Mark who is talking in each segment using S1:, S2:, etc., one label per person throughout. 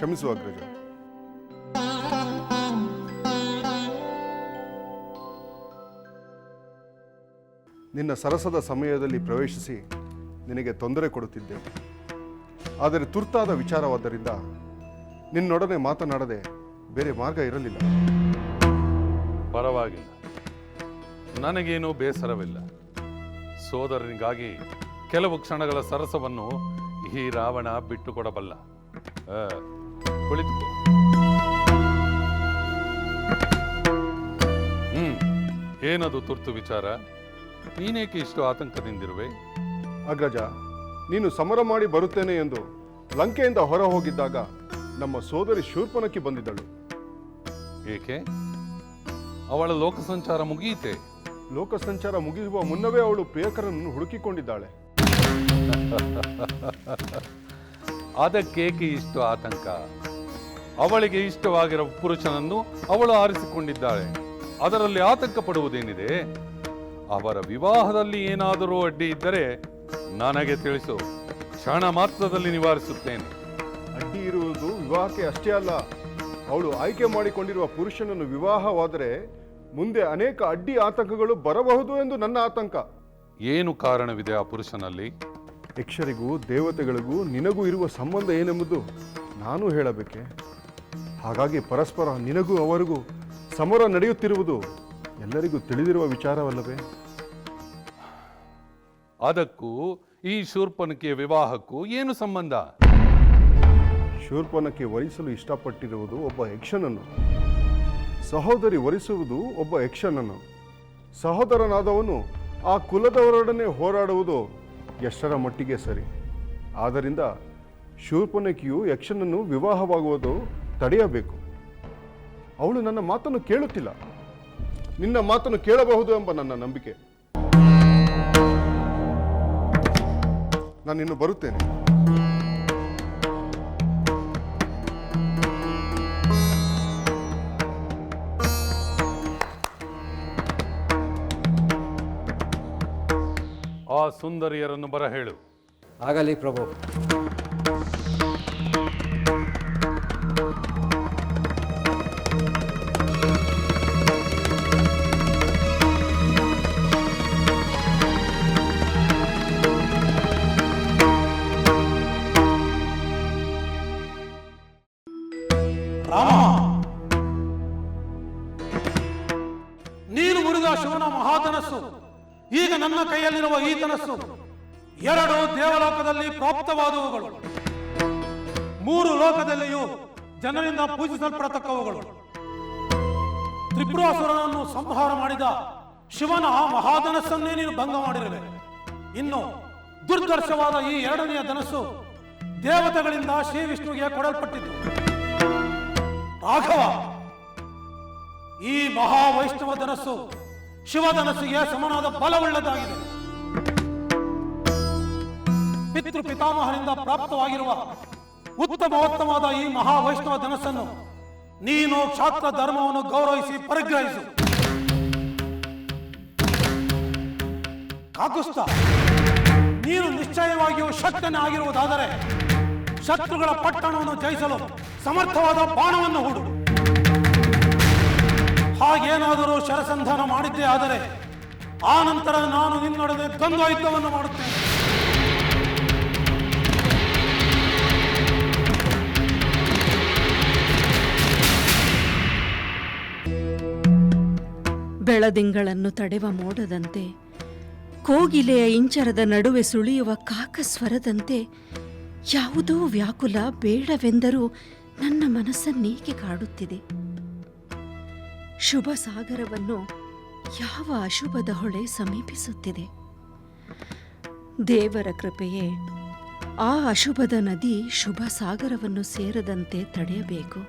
S1: ಕ್ಷಮಿಸು ಅಗ್ರಜ. ನಿನ್ನ ಸರಸದ ಸಮಯದಲ್ಲಿ ಪ್ರವೇಶಿಸಿ ನಿನಗೆ ತೊಂದರೆ ಕೊಡುತ್ತಿದ್ದೆ. ಆದರೆ ತುರ್ತಾದ ವಿಚಾರವಾದ್ದರಿಂದ ನಿನ್ನೊಡನೆ ಮಾತನಾಡದೆ ಬೇರೆ ಮಾರ್ಗ ಇರಲಿಲ್ಲ.
S2: ಪರವಾಗಿಲ್ಲ, ನನಗೇನೂ ಬೇಸರವಿಲ್ಲ. ಸೋದರನಿಗಾಗಿ ಕೆಲವು ಕ್ಷಣಗಳ ಸರಸವನ್ನು ಈ ರಾವಣ ಬಿಟ್ಟುಕೊಡಬಲ್ಲ. ಕುಳಿತುಕೋ. ಏನದು ತುರ್ತು ವಿಚಾರ? ನೀನೇಕೆ ಇಷ್ಟು ಆತಂಕದಿಂದಿರುವೆ?
S1: ಅಗ್ರಜ, ನೀನು ಸಮರ ಮಾಡಿ ಬರುತ್ತೇನೆ ಎಂದು ಲಂಕೆಯಿಂದ ಹೊರ ಹೋಗಿದ್ದಾಗ ನಮ್ಮ ಸೋದರಿ ಶೂರ್ಪನಖಿ ಬಂದಿದ್ದಳು.
S2: ಏಕೆ? ಅವಳ ಲೋಕ ಸಂಚಾರ ಮುಗಿಯಿತೆ?
S1: ಲೋಕ ಸಂಚಾರ ಮುಗಿಯುವ ಮುನ್ನವೇ ಅವಳು ಪ್ರಿಯಕರನ್ನು ಹುಡುಕಿಕೊಂಡಿದ್ದಾಳೆ.
S2: ಅದಕ್ಕೇಕೆ ಇಷ್ಟು ಆತಂಕ? ಅವಳಿಗೆ ಇಷ್ಟವಾಗಿರುವ ಪುರುಷನನ್ನು ಅವಳು ಆರಿಸಿಕೊಂಡಿದ್ದಾಳೆ. ಅದರಲ್ಲಿ ಆತಂಕ ಪಡುವುದೇನಿದೆ? ಅವರ ವಿವಾಹದಲ್ಲಿ ಏನಾದರೂ ಅಡ್ಡಿ ಇದ್ದರೆ ನನಗೆ ತಿಳಿಸು, ಕ್ಷಣ ಮಾತ್ರದಲ್ಲಿ ನಿವಾರಿಸುತ್ತೇನೆ.
S1: ಅಡ್ಡಿ ಇರುವುದು ವಿವಾಹಕ್ಕೆ ಅಷ್ಟೇ ಅಲ್ಲ, ಅವಳು ಆಯ್ಕೆ ಮಾಡಿಕೊಂಡಿರುವ ಪುರುಷನನ್ನು ವಿವಾಹವಾದರೆ ಮುಂದೆ ಅನೇಕ ಅಡ್ಡಿ ಆತಂಕಗಳು ಬರಬಹುದು ಎಂದು ನನ್ನ ಆತಂಕ.
S2: ಏನು ಕಾರಣವಿದೆ ಆ ಪುರುಷನಲ್ಲಿ?
S1: ಯಕ್ಷರಿಗೂ ದೇವತೆಗಳಿಗೂ ನಿನಗೂ ಇರುವ ಸಂಬಂಧ ಏನೆಂಬುದು ನಾನು ಹೇಳಬೇಕೆ? ಹಾಗಾಗಿ ಪರಸ್ಪರ ನಿನಗೂ ಅವರಿಗೂ ಸಮರ ನಡೆಯುತ್ತಿರುವುದು ಎಲ್ಲರಿಗೂ ತಿಳಿದಿರುವ ವಿಚಾರವಲ್ಲವೇ?
S2: ಅದಕ್ಕೂ ಈ ಶೂರ್ಪನಖಿಯ ವಿವಾಹಕ್ಕೂ ಏನು ಸಂಬಂಧ?
S1: ಶೂರ್ಪನಖಿ ವರಿಸಲು ಇಷ್ಟಪಟ್ಟಿರುವುದು ಒಬ್ಬ ಯಕ್ಷನನ್ನು, ಸಹೋದರಿ ವರಿಸುವುದು ಒಬ್ಬ ಯಕ್ಷನನ್ನು. ಸಹೋದರನಾದವನು ಆ ಕುಲದವರೊಡನೆ ಹೋರಾಡುವುದು ಎಷ್ಟರ ಮಟ್ಟಿಗೆ ಸರಿ? ಆದ್ದರಿಂದ ಶೂರ್ಪನಖಿಯು ಯಕ್ಷನನ್ನು ವಿವಾಹವಾಗುವುದು ತಡೆಯಬೇಕು. ಅವಳು ನನ್ನ ಮಾತನ್ನು ಕೇಳುತ್ತಿಲ್ಲ. ನಿನ್ನ ಮಾತನ್ನು ಕೇಳಬಹುದು ಎಂಬ ನನ್ನ ನಂಬಿಕೆ. ನಾನಿನ್ನು ಬರುತ್ತೇನೆ.
S2: ಆ ಸುಂದರಿಯರನ್ನು ಬರ ಹೇಳು.
S3: ಆಗಲಿ ಪ್ರಭು.
S4: ನೀನು ಮುರಿದ ಶಿವನ ಮಹಾಧನಸ್ಸು ಈಗ ನನ್ನ ಕೈಯಲ್ಲಿರುವ ಈ ಧನಸ್ಸು ಎರಡು ದೇವಲೋಕದಲ್ಲಿ ಪ್ರಾಪ್ತವಾದವುಗಳು, ಮೂರು ಲೋಕದಲ್ಲಿಯೂ ಜನರಿಂದ ಪೂಜಿಸಲ್ಪಡತಕ್ಕವುಗಳು. ತ್ರಿಪುರಾಸುರನನ್ನು ಸಂಹಾರ ಮಾಡಿದ ಶಿವನ ಮಹಾಧನಸ್ಸನ್ನೇ ನೀನು ಭಂಗ ಮಾಡಿರುವೆ. ಇನ್ನು ದುರ್ದರ್ಶವಾದ ಈ ಎರಡನೆಯ ಧನಸ್ಸು ದೇವತೆಗಳಿಂದ ಶ್ರೀ ವಿಷ್ಣುವಿಗೆ ಕೊಡಲ್ಪಟ್ಟಿತು. ರಾಘವ, ಈ ಮಹಾವೈಷ್ಣವ ಧನಸ್ಸು ಶಿವಧನಸ್ಸಿಗೆ ಸಮನಾದ ಬಲವುಳ್ಳದಾಗಿದೆ. ಪಿತೃ ಪಿತಾಮಹರಿಂದ ಪ್ರಾಪ್ತವಾಗಿರುವ ಉತ್ತಮೋತ್ತಮವಾದ ಈ ಮಹಾವೈಷ್ಣವ ಧನಸ್ಸನ್ನು ನೀನು ಕ್ಷಾತ್ರ ಧರ್ಮವನ್ನು ಗೌರವಿಸಿ ಪರಿಗ್ರಹಿಸು. ಕಾಕುಸ್ಥ, ನೀನು ನಿಶ್ಚಯವಾಗಿಯೂ ಶಕ್ತನೇ ಆಗಿರುವುದಾದರೆ ಶತ್ರುಗಳ ಪಟ್ಟಣವನ್ನು ಜಯಿಸಲು ಸಮರ್ಥವಾದ ಬಾಣವನ್ನು ಹೂಡು. ಹಾಗೇನಾದರೂ ಶರಸಂಧಾನ ಮಾಡಿದ್ದೇ ಆದರೆ ಆ ನಂತರ ನಾನು ನಿನ್ನೊಡನೆ ದ್ವಂದ್ವ ಯುದ್ಧವನ್ನು ಮಾಡುತ್ತೇನೆ.
S5: ಬೆಳದಿಂಗಳನ್ನು ತಡೆವ ಮೋಡದಂತೆ, ಕೋಗಿಲೆಯ ಇಂಚರದ ನಡುವೆ ಸುಳಿಯುವ ಕಾಕಸ್ವರದಂತೆ ಯಾವುದೋ ವ್ಯಾಕುಲ ಬೇಡವೆಂದರೂ ನನ್ನ ಮನಸ್ಸನ್ನೇಕೆ ಕಾಡುತ್ತಿದೆ. ಶುಭ ಸಾಗರವನ್ನು ಯಾವ ಅಶುಭದ ಹೊಳೆ ಸಮೀಪಿಸುತ್ತಿದೆ. ದೇವರ ಕೃಪೆಯೇ ಆ ಅಶುಭದ ನದಿ ಶುಭ ಸಾಗರವನ್ನು ಸೇರದಂತೆ ತಡೆಯಬೇಕು.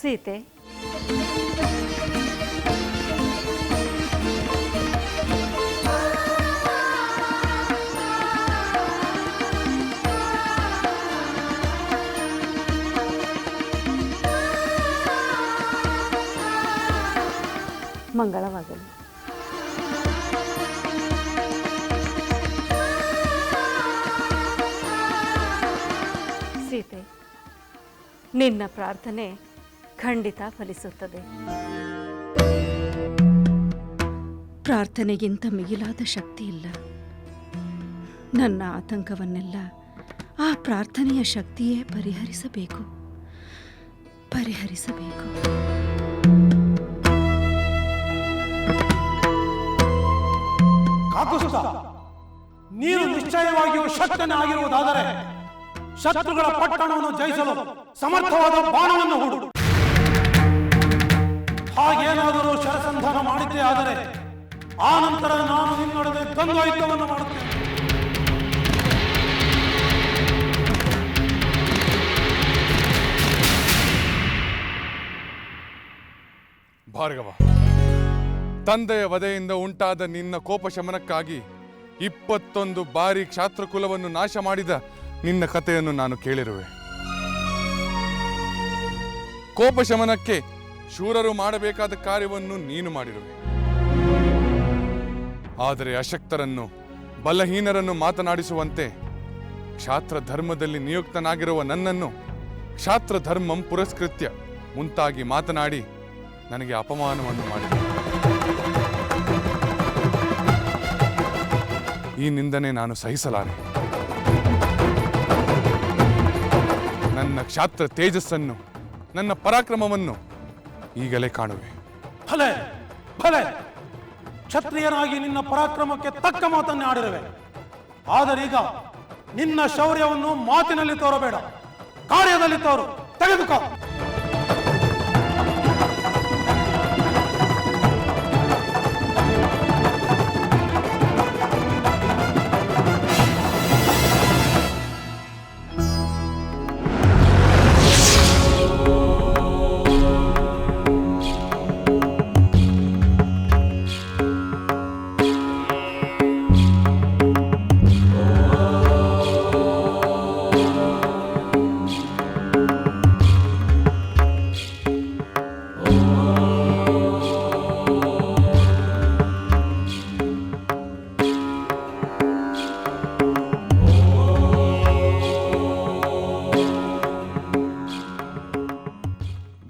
S3: ಸೀತೆ, ಮಂಗಳವಾಗಲಿ. ಸೀತೆ, ನಿನ್ನ ಪ್ರಾರ್ಥನೆ ಖಂಡಿತ ಫಲಿಸುತ್ತದೆ.
S5: ಪ್ರಾರ್ಥನೆಗಿಂತ ಮಿಗಿಲಾದ ಶಕ್ತಿ ಇಲ್ಲ. ನನ್ನ ಆತಂಕವನ್ನೆಲ್ಲ ಆ ಪ್ರಾರ್ಥನೆಯ ಶಕ್ತಿಯೇ ಪರಿಹರಿಸಬೇಕು.
S4: ಕಾಕುಸ್ತ, ನೀನು ನಿಶ್ಚಯವಾಗಿಯೂ ಶಕ್ತನಾಗಿರುವುದಾದರೆ ಶತ್ರುಗಳ ಪಟ್ಟಣವನ್ನು ಜಯಿಸಲು ಸಮರ್ಥವಾದ ಬಾಣವನ್ನು ಹೂಡು. ಹಾಗೇನಾದರೂ ಶರಸಂಧಾನ ಮಾಡಿದ್ದೇ ಆದರೆ ಆ ನಂತರ ನಾನು ನಿನ್ನೊಡನೆ ದ್ವಂದ್ವ ಯುದ್ಧವನ್ನು ಮಾಡುತ್ತೇನೆ.
S6: ಭಾರ್ಗವ, ತಂದೆಯ ವಧೆಯಿಂದ ಉಂಟಾದ ನಿನ್ನ ಕೋಪ ಶಮನಕ್ಕಾಗಿ 21 ಬಾರಿ ಕ್ಷಾತ್ರಕುಲವನ್ನು ನಾಶ ಮಾಡಿದ ನಿನ್ನ ಕಥೆಯನ್ನು ನಾನು ಕೇಳಿರುವೆ. ಕೋಪ ಶಮನಕ್ಕೆ ಶೂರರು ಮಾಡಬೇಕಾದ ಕಾರ್ಯವನ್ನು ನೀನು ಮಾಡಿರುವೆ. ಆದರೆ ಅಶಕ್ತರನ್ನು, ಬಲಹೀನರನ್ನು ಮಾತನಾಡಿಸುವಂತೆ ಕ್ಷಾತ್ರ ಧರ್ಮದಲ್ಲಿ ನಿಯುಕ್ತನಾಗಿರುವ ನನ್ನನ್ನು ಕ್ಷಾತ್ರ ಧರ್ಮಂ ಪುರಸ್ಕೃತ್ಯ ಮುಂತಾಗಿ ಮಾತನಾಡಿ ನನಗೆ ಅಪಮಾನವನ್ನು ಮಾಡಿದೆ. ಈ ನಿಂದನೆ ನಾನು ಸಹಿಸಲಾರೆ. ನನ್ನ ಕ್ಷಾತ್ರ ತೇಜಸ್ಸನ್ನು, ನನ್ನ ಪರಾಕ್ರಮವನ್ನು ಈಗಲೇ ಕಾಣುವೆ.
S4: ಭಲೆ ಭಲೆ, ಕ್ಷತ್ರಿಯನಾಗಿ ನಿನ್ನ ಪರಾಕ್ರಮಕ್ಕೆ ತಕ್ಕ ಮಾತನ್ನೇ ಆಡಿರುವೆ. ಆದರೀಗ ನಿನ್ನ ಶೌರ್ಯವನ್ನು ಮಾತಿನಲ್ಲಿ ತೋರಬೇಡ, ಕಾರ್ಯದಲ್ಲಿ ತೋರು. ತೆಗೆದುಕೋ.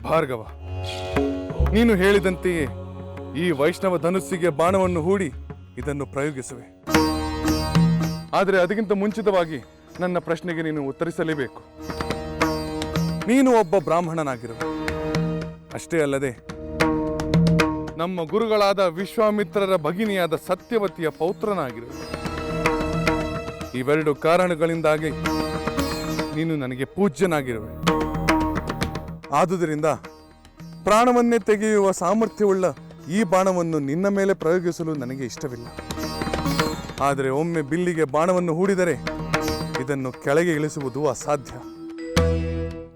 S6: ಭಾರ್ಗವ, ನೀನು ಹೇಳಿದಂತೆಯೇ ಈ ವೈಷ್ಣವ ಧನುಸ್ಸಿಗೆ ಬಾಣವನ್ನು ಹೂಡಿ ಇದನ್ನು ಪ್ರಯೋಗಿಸುವೆ. ಆದರೆ ಅದಕ್ಕಿಂತ ಮುಂಚಿತವಾಗಿ ನನ್ನ ಪ್ರಶ್ನೆಗೆ ನೀನು ಉತ್ತರಿಸಲೇಬೇಕು. ನೀನು ಒಬ್ಬ ಬ್ರಾಹ್ಮಣನಾಗಿರುವೆ. ಅಷ್ಟೇ ಅಲ್ಲದೆ ನಮ್ಮ ಗುರುಗಳಾದ ವಿಶ್ವಾಮಿತ್ರರ ಭಗಿನಿಯಾದ ಸತ್ಯವತಿಯ ಪೌತ್ರನಾಗಿರುವೆ. ಇವೆರಡು ಕಾರಣಗಳಿಂದಾಗಿ ನೀನು ನನಗೆ ಪೂಜ್ಯನಾಗಿರುವೆ. ಆದುದರಿಂದ ಪ್ರಾಣವನ್ನೇ ತೆಗೆಯುವ ಸಾಮರ್ಥ್ಯವುಳ್ಳ ಈ ಬಾಣವನ್ನು ನಿನ್ನ ಮೇಲೆ ಪ್ರಯೋಗಿಸಲು ನನಗೆ ಇಷ್ಟವಿಲ್ಲ. ಆದರೆ ಒಮ್ಮೆ ಬಿಲ್ಲಿಗೆ ಬಾಣವನ್ನು ಹೂಡಿದರೆ ಇದನ್ನು ಕೆಳಗೆ ಇಳಿಸುವುದು ಅಸಾಧ್ಯ.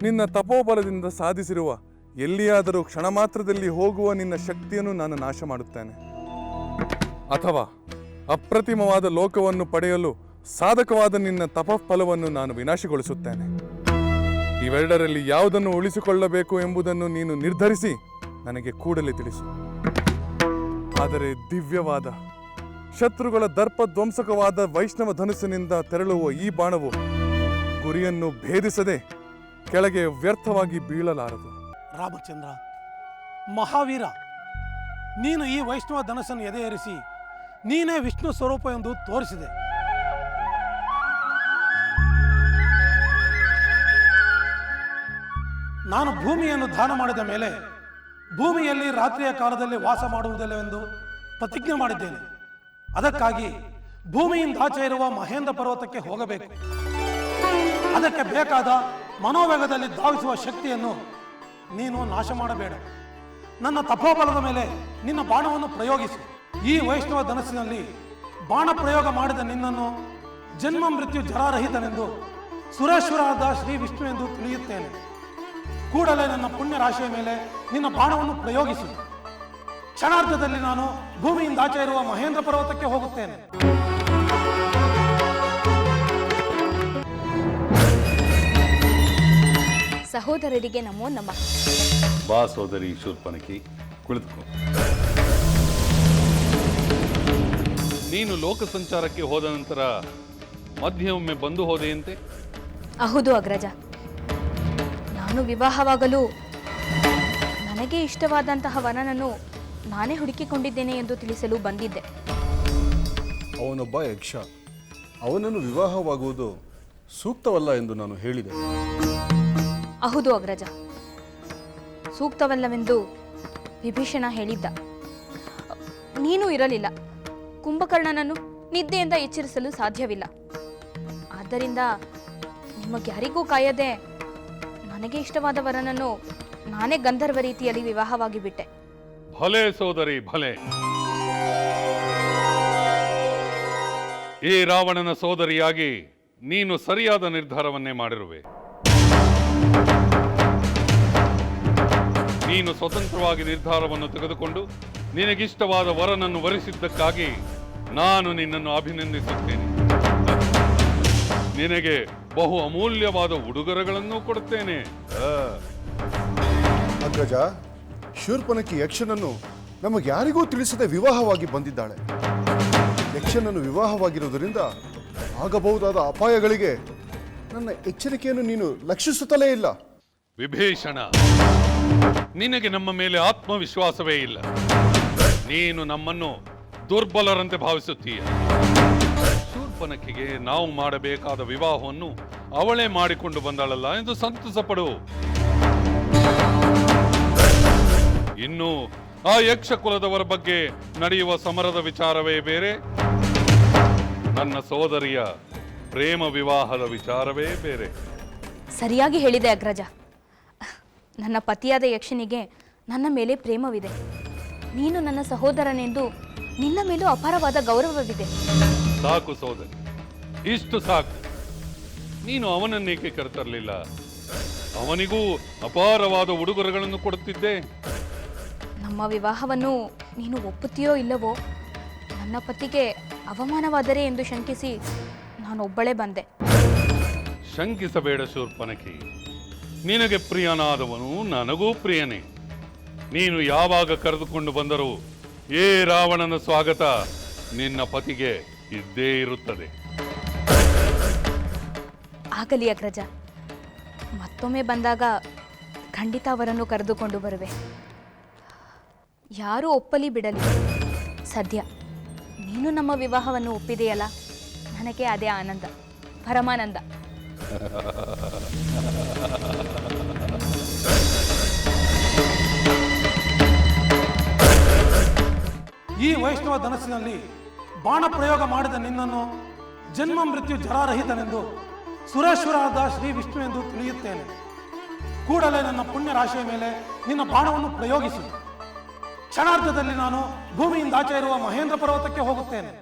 S6: ನಿನ್ನ ತಪೋಬಲದಿಂದ ಸಾಧಿಸಿರುವ ಎಲ್ಲಿಯಾದರೂ ಕ್ಷಣ ಮಾತ್ರದಲ್ಲಿ ಹೋಗುವ ನಿನ್ನ ಶಕ್ತಿಯನ್ನು ನಾನು ನಾಶ ಮಾಡುತ್ತೇನೆ, ಅಥವಾ ಅಪ್ರತಿಮವಾದ ಲೋಕವನ್ನು ಪಡೆಯಲು ಸಾಧಕವಾದ ನಿನ್ನ ತಪಫಲವನ್ನು ನಾನು ವಿನಾಶಗೊಳಿಸುತ್ತೇನೆ. ಇವೆರಡರಲ್ಲಿ ಯಾವುದನ್ನು ಉಳಿಸಿಕೊಳ್ಳಬೇಕು ಎಂಬುದನ್ನು ನೀನು ನಿರ್ಧರಿಸಿ ನನಗೆ ಕೂಡಲೇ ತಿಳಿಸು. ಆದರೆ ದಿವ್ಯವಾದ ಶತ್ರುಗಳ ದರ್ಪ ಧ್ವಂಸಕವಾದ ವೈಷ್ಣವ ಧನುಸ್ಸಿನಿಂದ ತೆರಳುವ ಈ ಬಾಣವು ಗುರಿಯನ್ನು ಭೇದಿಸದೆ ಕೆಳಗೆ ವ್ಯರ್ಥವಾಗಿ ಬೀಳಲಾರದು.
S4: ರಾಮಚಂದ್ರ, ಮಹಾವೀರ, ನೀನು ಈ ವೈಷ್ಣವ ಧನಸ್ಸನ್ನು ಎದೆಯೇರಿಸಿ ನೀನೇ ವಿಷ್ಣು ಸ್ವರೂಪ ಎಂದು ತೋರಿಸಿದೆ. ನಾನು ಭೂಮಿಯನ್ನು ದಾನ ಮಾಡಿದ ಮೇಲೆ ಭೂಮಿಯಲ್ಲಿ ರಾತ್ರಿಯ ಕಾಲದಲ್ಲಿ ವಾಸ ಮಾಡುವುದಿಲ್ಲವೆಂದು ಪ್ರತಿಜ್ಞೆ ಮಾಡಿದ್ದೇನೆ. ಅದಕ್ಕಾಗಿ ಭೂಮಿಯಿಂದ ಆಚೆ ಇರುವ ಮಹೇಂದ್ರ ಪರ್ವತಕ್ಕೆ ಹೋಗಬೇಕು. ಅದಕ್ಕೆ ಬೇಕಾದ ಮನೋವೇಗದಲ್ಲಿ ಧಾವಿಸುವ ಶಕ್ತಿಯನ್ನು ನೀನು ನಾಶ ಮಾಡಬೇಡ. ನನ್ನ ತಪೋಬಲದ ಮೇಲೆ ನಿನ್ನ ಬಾಣವನ್ನು ಪ್ರಯೋಗಿಸು. ಈ ವೈಷ್ಣವ ಧನಸ್ಸಿನಲ್ಲಿ ಬಾಣ ಪ್ರಯೋಗ ಮಾಡಿದ ನಿನ್ನನ್ನು ಜನ್ಮ ಮೃತ್ಯು ಜರಾರಹಿತನೆಂದು ಸುರೇಶ್ವರಾದ ಶ್ರೀ ವಿಷ್ಣು ಎಂದು ತಿಳಿಯುತ್ತೇನೆ. ಕೂಡಲೇ ನನ್ನ ಪುಣ್ಯ ರಾಶಿಯ ಮೇಲೆ ನಿನ್ನ ಬಾಣವನ್ನು ಪ್ರಯೋಗಿಸು. ಕ್ಷಣಾರ್ಧದಲ್ಲಿ ನಾನು ಭೂಮಿಯಿಂದ ಆಚೆ ಇರುವ ಮಹೇಂದ್ರ ಪರ್ವತಕ್ಕೆ ಹೋಗುತ್ತೇನೆ.
S7: ಸಹೋದರರಿಗೆ ನಮೋ ನಮಃ.
S2: ಬಾ ಸೋದರಿ ಶೂರ್ಪನಖಿ, ಕುಳಿತುಕೋ. ನೀನು ಲೋಕ ಸಂಚಾರಕ್ಕೆ ಹೋದ ನಂತರ ಮಧ್ಯೆ ಒಮ್ಮೆ ಬಂದು ಹೋದೆಯಂತೆ?
S7: ಹೌದು ಅಗ್ರಜ, ನಾನು ವಿವಾಹವಾಗಲು ನನಗೆ ಇಷ್ಟವಾದಂತಹ ವರನನ್ನು ನಾನೇ ಹುಡುಕಿಕೊಂಡಿದ್ದೇನೆ ಎಂದು ತಿಳಿಸಲು ಬಂದಿದ್ದೆ.
S1: ಅವನೊಬ್ಬ ಯಕ್ಷ. ಅವನನ್ನು ವಿವಾಹವಾಗುವುದು ಸೂಕ್ತವಲ್ಲ ಎಂದು ನಾನು ಹೇಳಿದೆ.
S7: ಹೌದು ಅಗ್ರಜ, ಸೂಕ್ತವಲ್ಲವೆಂದು ವಿಭೀಷಣ ಹೇಳಿದ್ದ. ನೀನು ಇರಲಿಲ್ಲ. ಕುಂಭಕರ್ಣನನ್ನು ನಿದ್ದೆಯಿಂದ ಎಚ್ಚರಿಸಲು ಸಾಧ್ಯವಿಲ್ಲ. ಆದ್ದರಿಂದ ನಿಮಗ್ಯಾರಿಗೂ ಕಾಯದೆ ನನಗೆ ಇಷ್ಟವಾದ ವರನನ್ನು ನಾನೇ ಗಂಧರ್ವ ರೀತಿಯಲ್ಲಿ ವಿವಾಹವಾಗಿ ಬಿಟ್ಟೆ.
S2: ಭಲೆ ಸೋದರಿ ಭಲೆ. ಈ ರಾವಣನ ಸೋದರಿಯಾಗಿ ನೀನು ಸರಿಯಾದ ನಿರ್ಧಾರವನ್ನೇ ಮಾಡಿರುವೆ. ನೀನು ಸ್ವತಂತ್ರವಾಗಿ ನಿರ್ಧಾರವನ್ನು ತೆಗೆದುಕೊಂಡು ನಿನಗಿಷ್ಟವಾದ ವರನನ್ನು ವರಿಸಿದ್ದಕ್ಕಾಗಿ ನಾನು ನಿನ್ನನ್ನು ಅಭಿನಂದಿಸುತ್ತೇನೆ. ನಿನಗೆ ಬಹು ಅಮೂಲ್ಯವಾದ ಉಡುಗೊರೆಗಳನ್ನು ಕೊಡುತ್ತೇನೆ.
S1: ಅಗ್ರಜ, ಶೂರ್ಪನಖಿ ಯಕ್ಷನನ್ನು ನಮಗೆ ಯಾರಿಗೂ ತಿಳಿಸದೆ ವಿವಾಹವಾಗಿ ಬಂದಿದ್ದಾಳೆ. ಯಕ್ಷನನ್ನು ವಿವಾಹವಾಗಿರುವುದರಿಂದ ಆಗಬಹುದಾದ ಅಪಾಯಗಳಿಗೆ ನನ್ನ ಎಚ್ಚರಿಕೆಯನ್ನು ನೀನು ಲಕ್ಷಿಸುತ್ತಲೇ ಇಲ್ಲ.
S2: ವಿಭೀಷಣ, ನಿನಗೆ ನಮ್ಮ ಮೇಲೆ ಆತ್ಮವಿಶ್ವಾಸವೇ ಇಲ್ಲ. ನೀನು ನಮ್ಮನ್ನು ದುರ್ಬಲರಂತೆ ಭಾವಿಸುತ್ತೀಯ. ಶೂರ್ಪನಖಿಗೆ ನಾವು ಮಾಡಬೇಕಾದ ವಿವಾಹವನ್ನು ಅವಳೇ ಮಾಡಿಕೊಂಡು ಬಂದಳಲ್ಲ ಎಂದು ಸಂತಸ ಪಡು. ಇನ್ನು ಆ ಯಕ್ಷ ಕುಲದವರ ಬಗ್ಗೆ ನಡೆಯುವ ಸಮರದ ವಿಚಾರವೇ ಬೇರೆ, ನನ್ನ ಸೋದರಿಯ ಪ್ರೇಮ ವಿವಾಹದ ವಿಚಾರವೇ ಬೇರೆ.
S7: ಸರಿಯಾಗಿ ಹೇಳಿದೆ ಅಗ್ರಜ. ನನ್ನ ಪತಿಯಾದ ಯಕ್ಷನಿಗೆ ನನ್ನ ಮೇಲೆ ಪ್ರೇಮವಿದೆ. ನೀನು ನನ್ನ ಸಹೋದರನೆಂದು ನಿನ್ನ ಮೇಲೂ ಅಪಾರವಾದ ಗೌರವವಿದೆ.
S2: ಸಾಕು ಸೋದರಿ, ಇಷ್ಟು ಸಾಕು. ನೀನು ಅವನನ್ನೇಕೆ ಕರೆತರಲಿಲ್ಲ? ಅವನಿಗೂ ಅಪಾರವಾದ ಉಡುಗೊರೆಗಳನ್ನು ಕೊಡುತ್ತಿದ್ದೆ.
S7: ನಮ್ಮ ವಿವಾಹವನ್ನು ನೀನು ಒಪ್ಪುತ್ತೀಯೋ ಇಲ್ಲವೋ, ನನ್ನ ಪತಿಗೆ ಅವಮಾನವಾದರೆ ಎಂದು ಶಂಕಿಸಿ ನಾನೊಬ್ಬಳೇ ಬಂದೆ.
S2: ಶಂಕಿಸಬೇಡ ಶೂರ್ಪನಖಿ. ನಿನಗೆ ಪ್ರಿಯನಾದವನು ನನಗೂ ಪ್ರಿಯನೇ. ನೀನು ಯಾವಾಗ ಕರೆದುಕೊಂಡು ಬಂದರೂ ಏ ರಾವಣನ ಸ್ವಾಗತ ನಿನ್ನ ಪತಿಗೆ ಇದ್ದೇ ಇರುತ್ತದೆ.
S7: ಆಗಲಿ ಅಗ್ರಜ, ಮತ್ತೊಮ್ಮೆ ಬಂದಾಗ ಖಂಡಿತ ಅವರನ್ನು ಕರೆದುಕೊಂಡು ಬರುವೆ. ಯಾರು ಒಪ್ಪಲಿ ಬಿಡಲಿ, ಸದ್ಯ ನೀನು ನಮ್ಮ ವಿವಾಹವನ್ನು ಒಪ್ಪಿದೆಯಲ್ಲ, ನನಗೆ ಅದೇ ಆನಂದ, ಪರಮಾನಂದ.
S4: ಈ ವೈಷ್ಣವ ಧನಸ್ಸಿನಲ್ಲಿ ಬಾಣ ಪ್ರಯೋಗ ಮಾಡಿದ ನಿನ್ನನ್ನು ಜನ್ಮ ಮೃತ್ಯು ಜರಾರಹಿತನೆಂದು ಸುರೇಶ್ವರಾದ ಶ್ರೀ ವಿಷ್ಣು ಎಂದು ತಿಳಿಯುತ್ತೇನೆ. ಕೂಡಲೇ ನನ್ನ ಪುಣ್ಯ ರಾಶಿಯ ಮೇಲೆ ನಿನ್ನ ಬಾಣವನ್ನು ಪ್ರಯೋಗಿಸು. ಕ್ಷಣಾರ್ಧದಲ್ಲಿ ನಾನು ಭೂಮಿಯಿಂದ ಆಚೆ ಇರುವ ಮಹೇಂದ್ರ ಪರ್ವತಕ್ಕೆ ಹೋಗುತ್ತೇನೆ.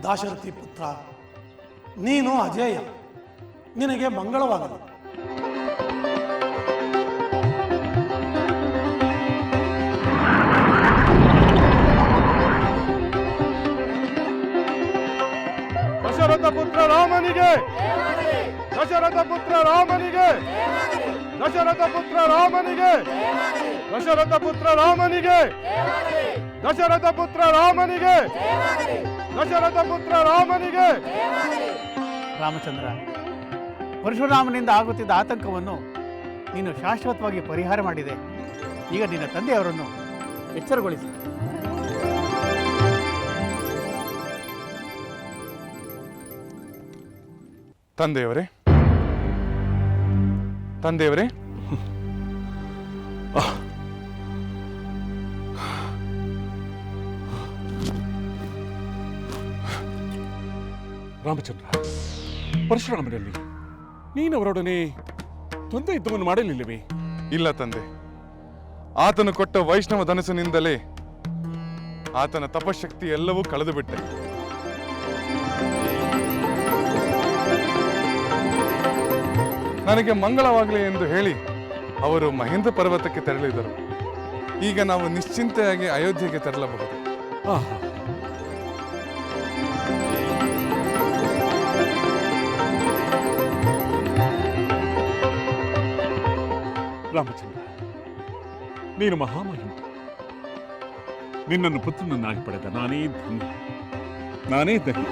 S4: ದಾಶರಥಿ ಪುತ್ರ, ನೀನು ಅಜೇಯ. ನಿನಗೆ ಮಂಗಳವಾಗಲಿ.
S1: ದಶರಥ ಪುತ್ರ ರಾಮನಿಗೆ, ದಶರಥ ಪುತ್ರ ರಾಮನಿಗೆ, ದಶರಥ ಪುತ್ರ ರಾಮನಿಗೆ, ದಶರಥ ಪುತ್ರ ರಾಮನಿಗೆ, ದಶರಥ ಪುತ್ರ ರಾಮನಿಗೆ, ದಶರಥ ಪುತ್ರ ರಾಮನಿಗೆ.
S8: ರಾಮಚಂದ್ರ, ಪರಶುರಾಮನಿಂದ ಆಗುತ್ತಿದ್ದ ಆತಂಕವನ್ನು ನೀನು ಶಾಶ್ವತವಾಗಿ ಪರಿಹಾರ ಮಾಡಿದೆ. ಈಗ ನಿನ್ನ ತಂದೆಯವರನ್ನು ಎಚ್ಚರಗೊಳಿಸಿ.
S6: ತಂದೆಯವರೇ, ತಂದೆಯವರೇ,
S9: ರಾಮಚಂದ್ರ, ಪರಶುರಾಮನಲ್ಲಿ ನೀನವರೊಡನೆ ತೊಂದರೆ ಯುದ್ಧವನ್ನು ಮಾಡಲಿಲ್ಲವೇ?
S6: ಇಲ್ಲ ತಂದೆ. ಆತನು ಕೊಟ್ಟ ವೈಷ್ಣವ ಧನಸ್ಸಿನಿಂದಲೇ ಆತನ ತಪಶಕ್ತಿ ಎಲ್ಲವೂ ಕಳೆದು ಬಿಟ್ಟೆ. ನನಗೆ ಮಂಗಳವಾಗಲಿ ಎಂದು ಹೇಳಿ ಅವರು ಮಹೇಂದ್ರ ಪರ್ವತಕ್ಕೆ ತೆರಳಿದರು. ಈಗ ನಾವು ನಿಶ್ಚಿಂತೆಯಾಗಿ ಅಯೋಧ್ಯೆಗೆ ತೆರಳಬಹುದು.
S9: ಆಹಾ, ರಾಮಚಂದ್ರ, ನೀನು ಮಹಾಮಹಿಮ. ನಿನ್ನನ್ನು ಪುತ್ರನನ್ನಾಗಿ ಪಡೆದ ನಾನೇ ಧನ್ಯ.